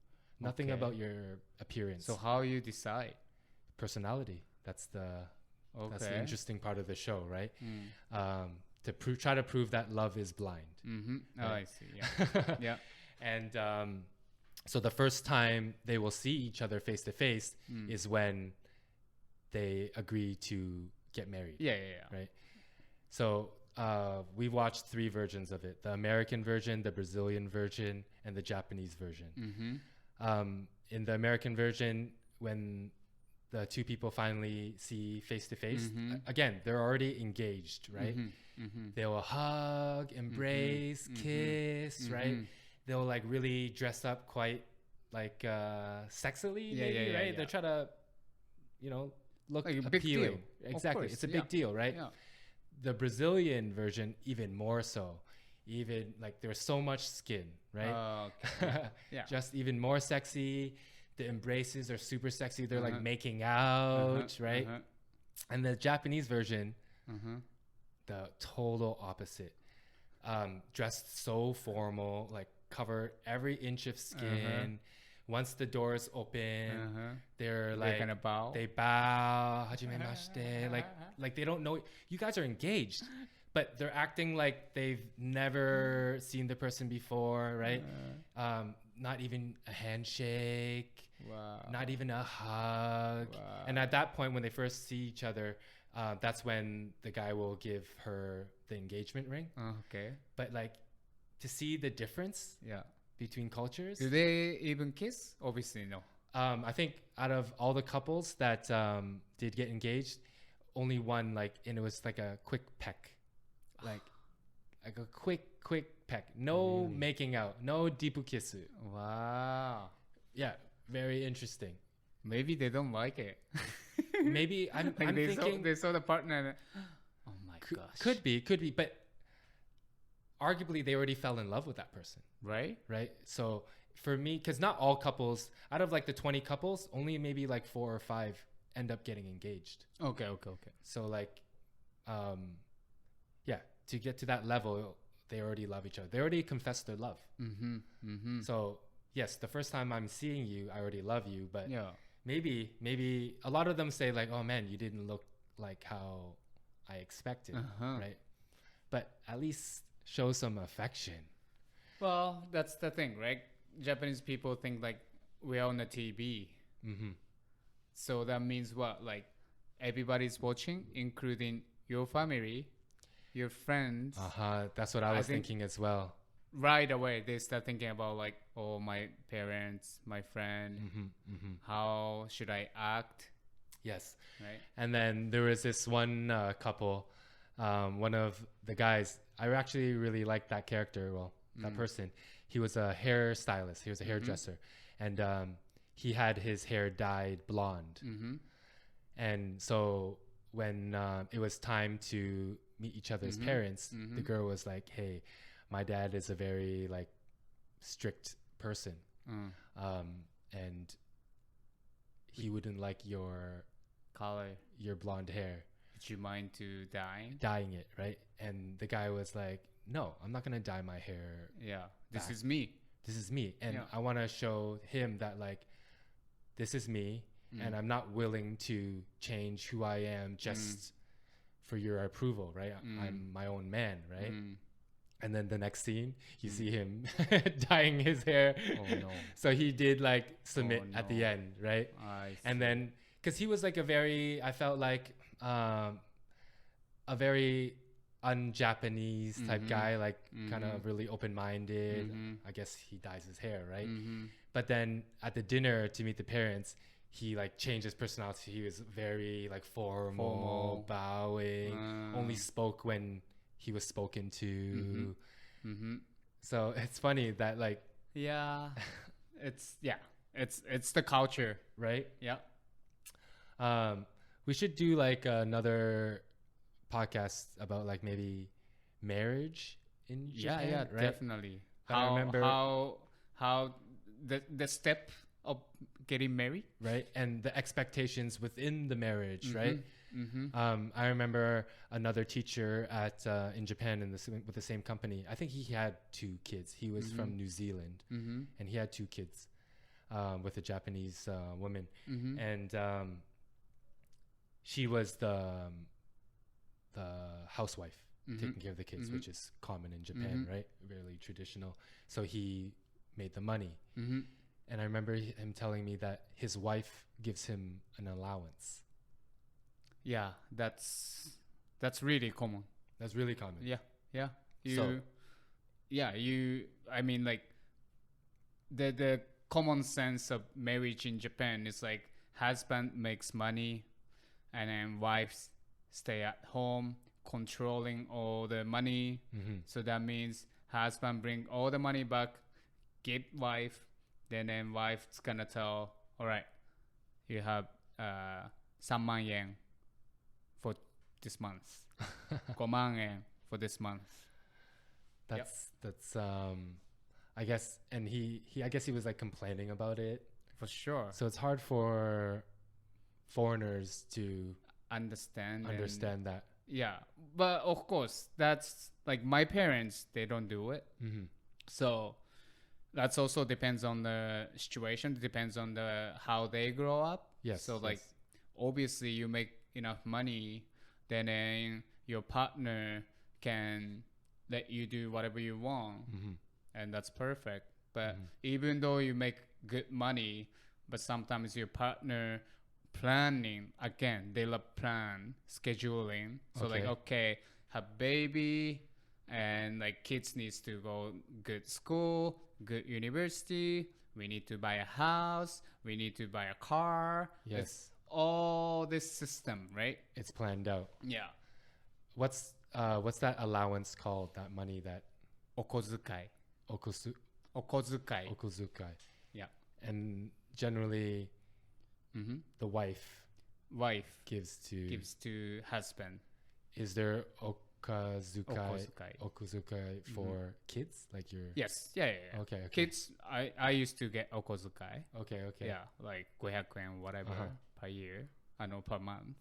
Nothing about your appearance. So how you decide? Personality. That's the interesting part of the show, right? To try to prove that love is blind. Right? Oh, I see. Yeah. And so the first time they will see each other face to face is when they agree to get married. Yeah. Right. So we've watched 3 versions of it: the American version, the Brazilian version, and the Japanese version. In the American version, when the 2 people finally see face to face, again, they're already engaged, right? They will hug, embrace, kiss, right? They'll like really dress up quite like sexily, maybe, right? They're trying to, look like appealing. Exactly. It's a big deal, right? Yeah. The Brazilian version, even more so. Even like there's so much skin, right? Just even more sexy. The embraces are super sexy. They're like making out, right? And the Japanese version, the total opposite. Dressed so formal, like cover every inch of skin. Once the doors open, they're like gonna bow. They bow, hajimemashite. Like they don't know you guys are engaged, but they're acting like they've never seen the person before, right? Not even a handshake. Wow. Not even a hug. Wow. And at that point, when they first see each other, that's when the guy will give her the engagement ring. Okay. But like to see the difference Yeah. between cultures. Do they even kiss? Obviously, no. I think out of all the couples that did get engaged, only one like, and it was like a quick peck, like a quick peck. No making out, no deepu kisu. Wow. Yeah, very interesting. Maybe they don't like it. Maybe I'm thinking they saw the partner. And, oh my gosh. Could be, but arguably they already fell in love with that person, Right? So for me, because not all couples, out of like the 20 couples, only maybe like 4 or 5 end up getting engaged. Okay. So like, yeah, to get to that level, they already love each other. They already confessed their love. So yes, the first time I'm seeing you, I already love you, but Yeah. maybe a lot of them say like, oh man, you didn't look like how I expected, right? But at least show some affection. Well, that's the thing, right? Japanese people think like we're on the TV. So that means what? Like everybody's watching, including your family, your friends. That's what I was thinking as well. Right away, they start thinking about like, oh, my parents, my friend, how should I act? Yes. Right. And then there was this one couple, one of the guys, I actually really liked that character. Well, that person, he was a hairstylist. He was a hairdresser. And he had his hair dyed blonde. And so when it was time to meet each other's parents, the girl was like, hey, my dad is a very like strict person. And he wouldn't like your color, your blonde hair. Would you mind to dyeing it, right? And the guy was like, no, I'm not gonna dye my hair. Yeah, this is me. And I want to show him that like this is me, and I'm not willing to change who I am just for your approval, right? I'm my own man, right? And then the next scene, you see him dyeing his hair. Oh no. So he did like submit at the end, right? And then, because he was like I felt like a very un-Japanese type guy, like kind of really open-minded. I guess he dyes his hair, right? But then at the dinner to meet the parents, he like changed his personality. He was very like formal. Bowing, only spoke when he was spoken to. So it's funny that like it's the culture, right? Yeah. We should do like another podcast about like maybe marriage in Japan, right? Definitely. I remember how the step of getting married, right? And the expectations within the marriage, right? I remember another teacher at in Japan with the same company. I think he had 2 kids. He was from New Zealand, and he had 2 kids with a Japanese woman, and she was the housewife taking care of the kids, which is common in Japan, right? Really traditional. So he made the money, and I remember him telling me that his wife gives him an allowance. Yeah, that's really common. That's really common. Yeah. I mean, like the common sense of marriage in Japan is like husband makes money, and then wives stay at home controlling all the money. So that means husband bring all the money back, give wife, then wife's gonna tell, all right, you have 3万円 for this month, 5万円 for this month. That's I guess, and I guess he was like complaining about it. For sure. So it's hard for foreigners to understand that. Yeah, but of course that's like my parents, they don't do it. So that's also depends on the situation, depends on how they grow up. Yes. So like obviously you make enough money, then your partner can let you do whatever you want, and that's perfect. But even though you make good money, but sometimes your partner planning. Again, they love plan, scheduling. So like, okay, have baby, and like kids needs to go good school, good university. We need to buy a house. We need to buy a car. Yes. It's all this system, right? It's planned out. Yeah. What's that allowance called? That money that Okazukai. okusu Okazukai. okuzukai. Yeah. And generally, the wife gives to husband. Is there okuzukai for kids? Like your Yes. Yeah. Okay. Kids, I used to get okazukai. Okay. Yeah, like 500 yen, whatever, per year. I know per month.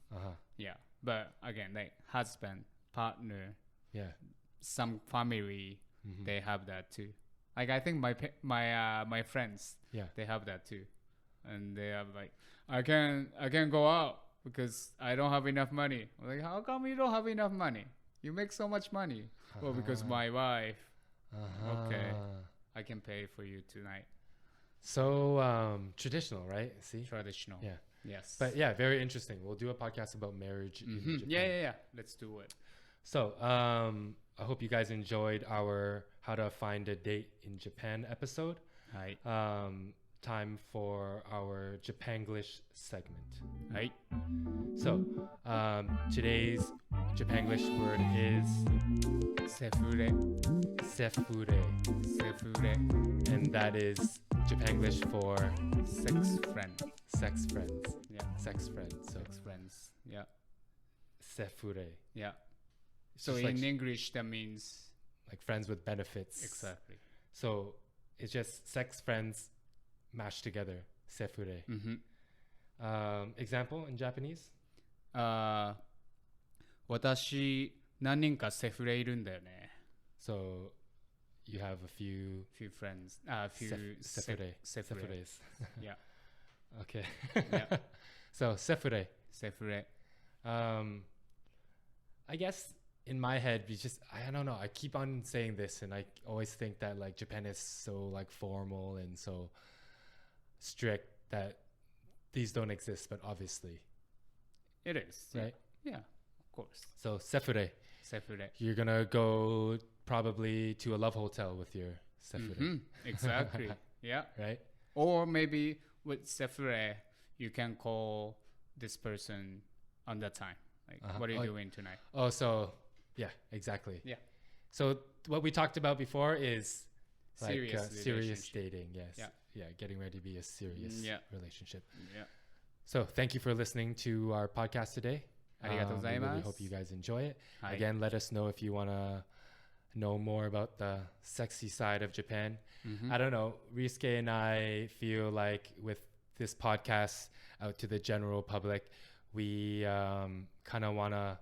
Yeah. But again, like husband, partner, some family, they have that too. Like I think my friends, they have that too, and they have like I can't go out because I don't have enough money. I'm like, how come you don't have enough money? You make so much money. Well, because my wife. Okay, I can pay for you tonight. So traditional, right? See, Traditional. Yeah. Yes. But yeah, very interesting. We'll do a podcast about marriage in Japan. Yeah. Let's do it. So I hope you guys enjoyed our How to Find a Date in Japan episode. Hi. Time for our Japanglish segment. Hi. So today's Japanglish word is Sefure. Sefure. And that is Japanglish for Sex friend. sex friends. Yeah. Sex friends. So Sex friends. Yeah. Sefure. Yeah. It's So just in like, English, that means like friends with benefits. exactly. So it's just sex friends mashed together. Sefure. Example in Japanese? 私何人かセフレいるんだよね。 So you have a few Few friends. Few sefure. Sefure. Sefures. Yeah. Okay. Yeah. So sefure. Sefure. I guess in my head, I don't know. I keep on saying this, and I always think that like Japan is so like formal and so strict that these don't exist, but obviously, It is. right? Yeah. Of course. So sefure, Sefure. you're gonna go probably to a love hotel with your sefure, Exactly. Yeah. right? Or maybe with Sefure, you can call this person on that time. Like, what are you doing tonight? Oh, so yeah, exactly. Yeah. So what we talked about before is like Serious serious relationship. dating. Yes. Yeah. Getting ready to be a serious relationship. Yeah. So thank you for listening to our podcast today. We really ありがとうございます。 hope you guys enjoy it. はい。 Again, let us know if you want to know more about the sexy side of Japan. I don't know. Risuke and I feel like with this podcast out to the general public, we kind of want to,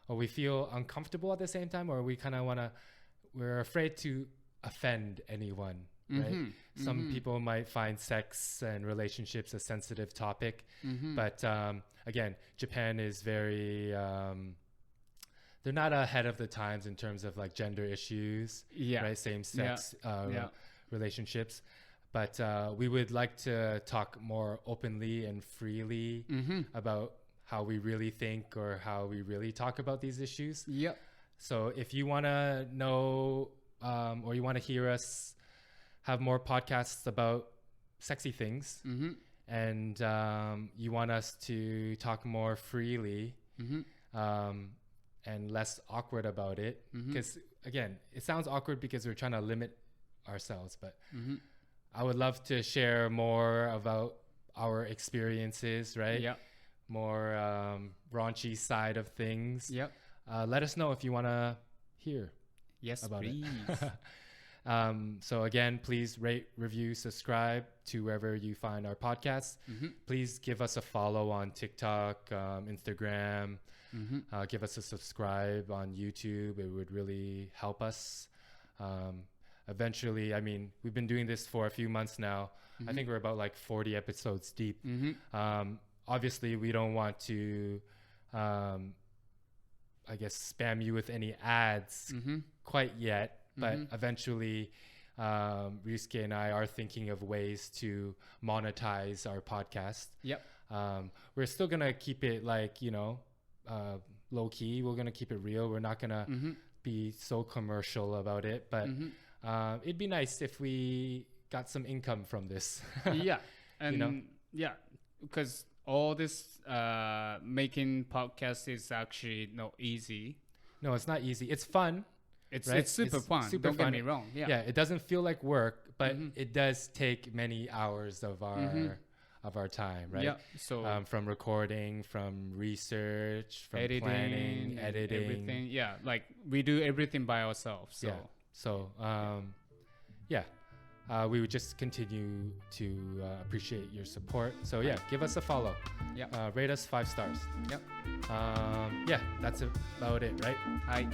or we feel uncomfortable at the same time, or we kind of want to, we're afraid to offend anyone. Right? Some people might find sex and relationships a sensitive topic, but again, Japan is very they're not ahead of the times in terms of like gender issues, Yeah. right? Same sex relationships, but we would like to talk more openly and freely about how we really think or how we really talk about these issues. Yep. So if you want to know or you want to hear us have more podcasts about sexy things and you want us to talk more freely and less awkward about it, because again, it sounds awkward because we're trying to limit ourselves, but I would love to share more about our experiences, right? Yeah. More raunchy side of things. Yep. Let us know if you want to hear Yes, about please. it. So again, please rate, review, subscribe to wherever you find our podcasts. Please give us a follow on TikTok, Instagram. Give us a subscribe on YouTube. It would really help us. Eventually, I mean, we've been doing this for a few months now. I think we're about like 40 episodes deep. Obviously, we don't want to, I guess, spam you with any ads quite yet. But eventually, Ryusuke and I are thinking of ways to monetize our podcast. Yep. we're still gonna keep it like low key. We're gonna keep it real. We're not gonna be so commercial about it, but it'd be nice if we got some income from this. Yeah, and because all this making podcasts is actually not easy. No, it's not easy. It's fun. It's right? super fun. Super Don't fun. get me wrong. Yeah. Yeah, it doesn't feel like work, but it does take many hours of our time, right? Yeah. So from recording, from research, from editing, planning, editing, everything. Yeah, like we do everything by ourselves. So. Yeah. So we would just continue to appreciate your support. So yeah, give us a follow. Yeah. Rate us 5 stars. Yep. Yeah, that's about it, right? はい。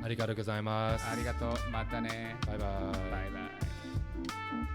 ありがとうございます。ありがとう。またね。バイバイ。バイバイ。